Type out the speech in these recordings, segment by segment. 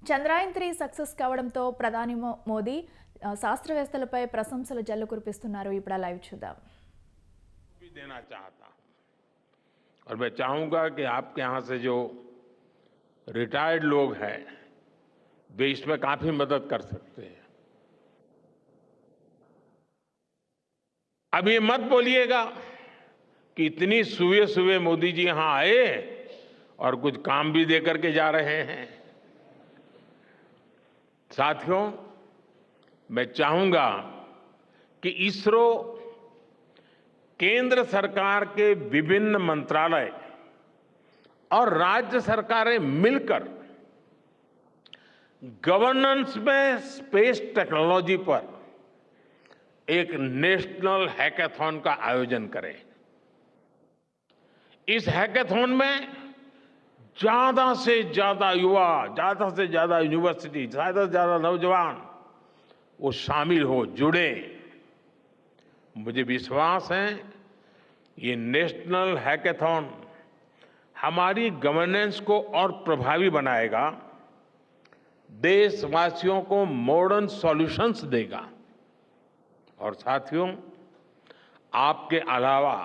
Chandrayaan three success కావడంతో ప్రధాని మోదీ శాస్త్రవేత్తలపై ప్రశంసల జల్లు కురిపిస్తున్నారు. ఇప్పుడు ఆ లైవ్ చూద్దాం. भी देना चाहता हूं और मैं चाहूंगा कि आपके यहां से जो रिटायर्ड लोग हैं वे इसमें काफी मदद कर सकते हैं. अब ये मत बोलिएगा कि इतनी सुबह सुबह मोदी जी यहां आए और कुछ काम भी दे करके जा रहे हैं. साथियों, मैं चाहूंगा कि इसरो केंद्र सरकार के विभिन्न मंत्रालय और राज्य सरकारें मिलकर गवर्नेंस में स्पेस टेक्नोलॉजी पर एक नेशनल हैकाथॉन का आयोजन करें. इस हैकाथॉन में ज्यादा से ज्यादा युवा, ज्यादा से ज्यादा यूनिवर्सिटी, ज्यादा से ज्यादा नौजवान वो शामिल हो, जुड़े. मुझे विश्वास है ये नेशनल हैकाथॉन हमारी गवर्नेंस को और प्रभावी बनाएगा, देशवासियों को मॉडर्न सॉल्यूशंस देगा. और साथियों, आपके अलावा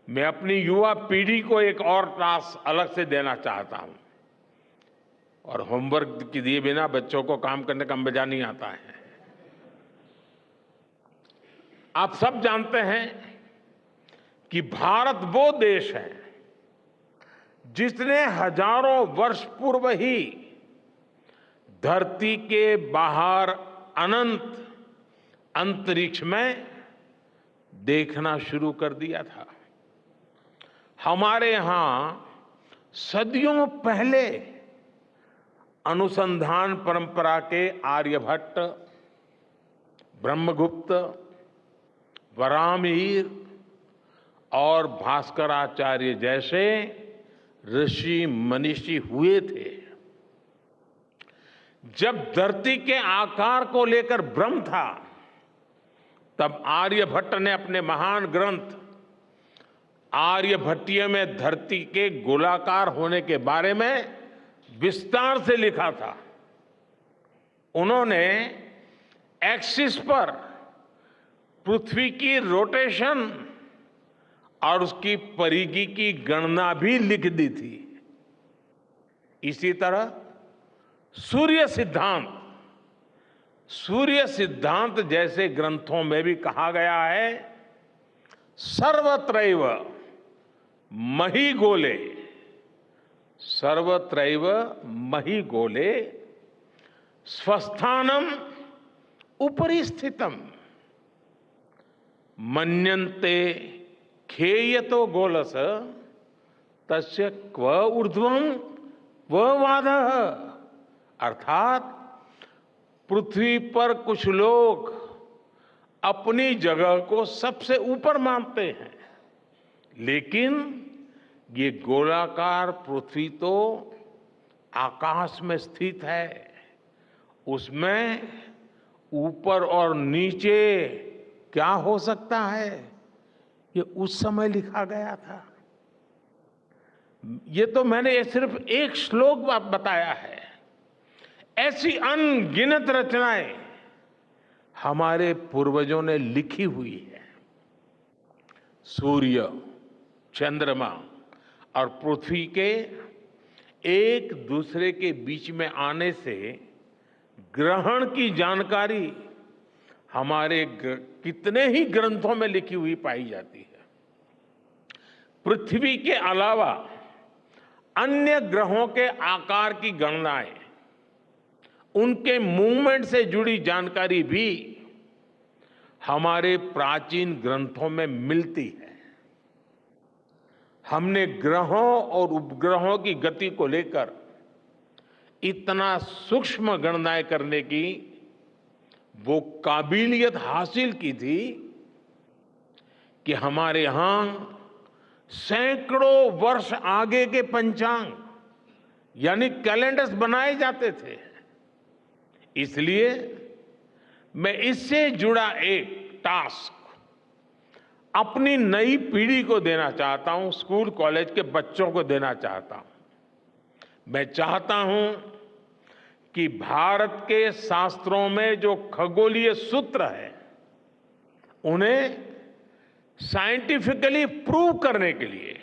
मैं अपनी युवा पीढ़ी को एक और टास्क अलग से देना चाहता हूं. और होमवर्क के दिए बिना बच्चों को काम करने का मजा नहीं आता है. आप सब जानते हैं कि भारत वो देश है जिसने हजारों वर्ष पूर्व ही धरती के बाहर अनंत अंतरिक्ष में देखना शुरू कर दिया था. हमारे यहां सदियों पहले अनुसंधान परंपरा के आर्यभट्ट, ब्रह्मगुप्त, वराहमिहिर और भास्कराचार्य जैसे ऋषि मनीषी हुए थे. जब धरती के आकार को लेकर भ्रम था, तब आर्यभट्ट ने अपने महान ग्रंथ आर्यभट्टीय में धरती के गोलाकार होने के बारे में विस्तार से लिखा था. उन्होंने एक्सिस पर पृथ्वी की रोटेशन और उसकी परिधि की गणना भी लिख दी थी. इसी तरह सूर्य सिद्धांत जैसे ग्रंथों में भी कहा गया है, सर्वत्रैव महिगोले, सर्वत्रैव महिगोले स्वस्थानम उपरि स्थितम मन्यन्ते खेयतो गोलस तस्य क्व ऊर्ध्वं क्व वादः. अर्थात पृथ्वी पर कुछ लोग अपनी जगह को सबसे ऊपर मानते हैं, लेकिन ये गोलाकार पृथ्वी तो आकाश में स्थित है. उसमें ऊपर और नीचे क्या हो सकता है, ये उस समय लिखा गया था. ये तो मैंने सिर्फ एक श्लोक बताया है. ऐसी अनगिनत रचनाएं हमारे पूर्वजों ने लिखी हुई है. सूर्य, चंद्रमा और पृथ्वी के एक दूसरे के बीच में आने से ग्रहण की जानकारी हमारे कितने ही ग्रंथों में लिखी हुई पाई जाती है. पृथ्वी के अलावा अन्य ग्रहों के आकार की गणनाएं, उनके मूवमेंट से जुड़ी जानकारी भी हमारे प्राचीन ग्रंथों में मिलती है. हमने ग्रहों और उपग्रहों की गति को लेकर इतना सूक्ष्म गणनाएं करने की वो काबिलियत हासिल की थी कि हमारे यहां सैकड़ों वर्ष आगे के पंचांग यानी कैलेंडर्स बनाए जाते थे. इसलिए मैं इससे जुड़ा एक टास्क अपनी नई पीढ़ी को देना चाहता हूं, स्कूल कॉलेज के बच्चों को देना चाहता हूं. मैं चाहता हूं कि भारत के शास्त्रों में जो खगोलीय सूत्र है उन्हें साइंटिफिकली प्रूव करने के लिए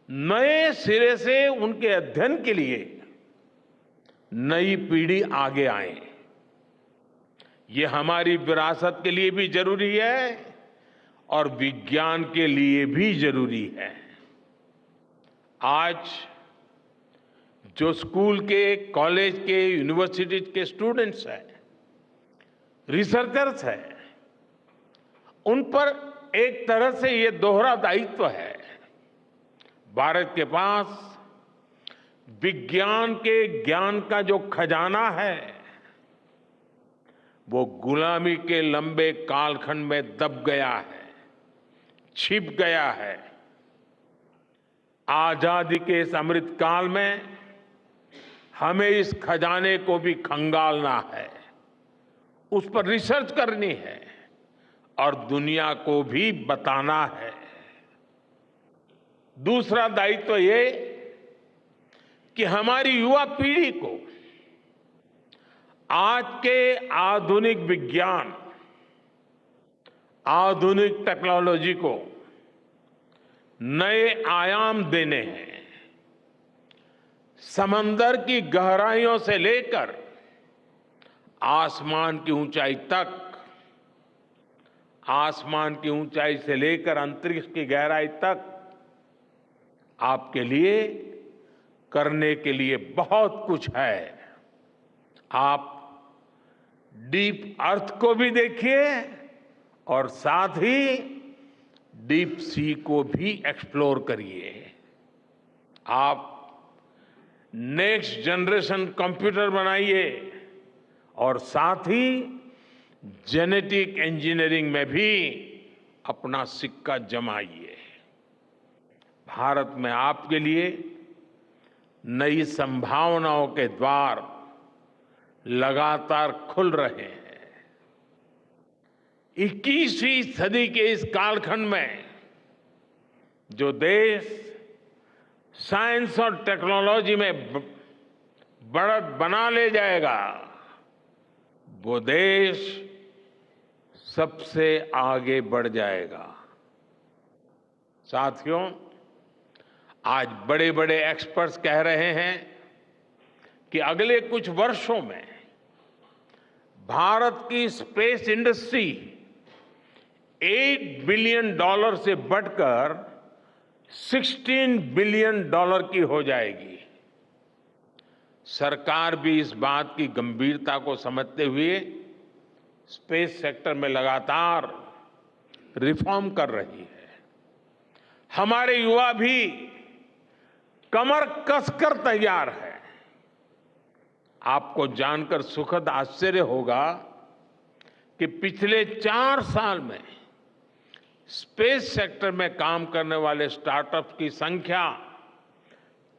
नए सिरे से उनके अध्ययन के लिए नई पीढ़ी आगे आए। ये हमारी विरासत के लिए भी जरूरी है और विज्ञान के लिए भी जरूरी है। आज जो स्कूल के, कॉलेज के, यूनिवर्सिटी के स्टूडेंट्स हैं, रिसर्चर्स हैं, उन पर एक तरह से ये दोहरा दायित्व है। भारत के पास विज्ञान के ज्ञान का जो खजाना है वो गुलामी के लंबे कालखंड में दब गया है, छिप गया है। आजादी के इस अमृत काल में हमें इस खजाने को भी खंगालना है, उस पर रिसर्च करनी है और दुनिया को भी बताना है। दूसरा दायित्व ये कि हमारी युवा पीढ़ी को आज के आधुनिक विज्ञान, आधुनिक टेक्नोलॉजी को नए आयाम देने हैं। समंदर की गहराइयों से लेकर आसमान की ऊंचाई तक, आसमान की ऊंचाई से लेकर अंतरिक्ष की गहराई तक आपके लिए करने के लिए बहुत कुछ है। आप डीप अर्थ को भी देखिए और साथ ही डीप सी को भी एक्सप्लोर करिए। आप नेक्स्ट जनरेशन कंप्यूटर बनाइए और साथ ही जेनेटिक इंजीनियरिंग में भी अपना सिक्का जमाइए। भारत में आपके लिए नई संभावनाओं के द्वार लगातार खुल रहे हैं। 21वीं सदी के इस कालखंड में जो देश साइंस और टेक्नोलॉजी में बढ़त बना ले जाएगा, वो देश सबसे आगे बढ़ जाएगा। साथियों, आज बड़े बड़े एक्सपर्ट्स कह रहे हैं कि अगले कुछ वर्षों में भारत की स्पेस इंडस्ट्री $8 बिलियन से बढ़कर $16 बिलियन की हो जाएगी। सरकार भी इस बात की गंभीरता को समझते हुए स्पेस सेक्टर में लगातार रिफॉर्म कर रही है। हमारे युवा भी कमर कसकर तैयार है। आपको जानकर सुखद आश्चर्य होगा कि पिछले 4 साल में स्पेस सेक्टर में काम करने वाले स्टार्टअप्स की संख्या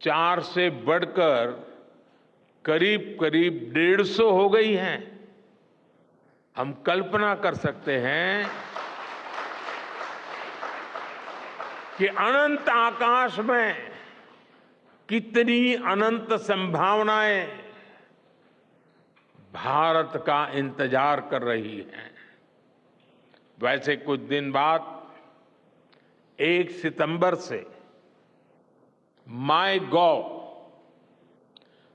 4 से बढ़कर करीब करीब 150 हो गई है। हम कल्पना कर सकते हैं कि अनंत आकाश में कितनी अनंत संभावनाएं भारत का इंतजार कर रही हैं। वैसे कुछ दिन बाद 1 सितंबर से MyGov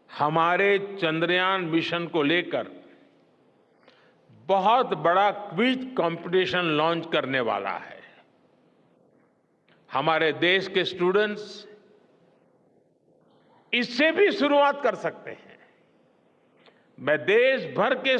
हमारे चंद्रयान मिशन को लेकर बहुत बड़ा क्विज कंपटीशन लॉन्च करने वाला है। हमारे देश के स्टूडेंट्स इससे भी शुरुआत कर सकते हैं। मैं देश भर के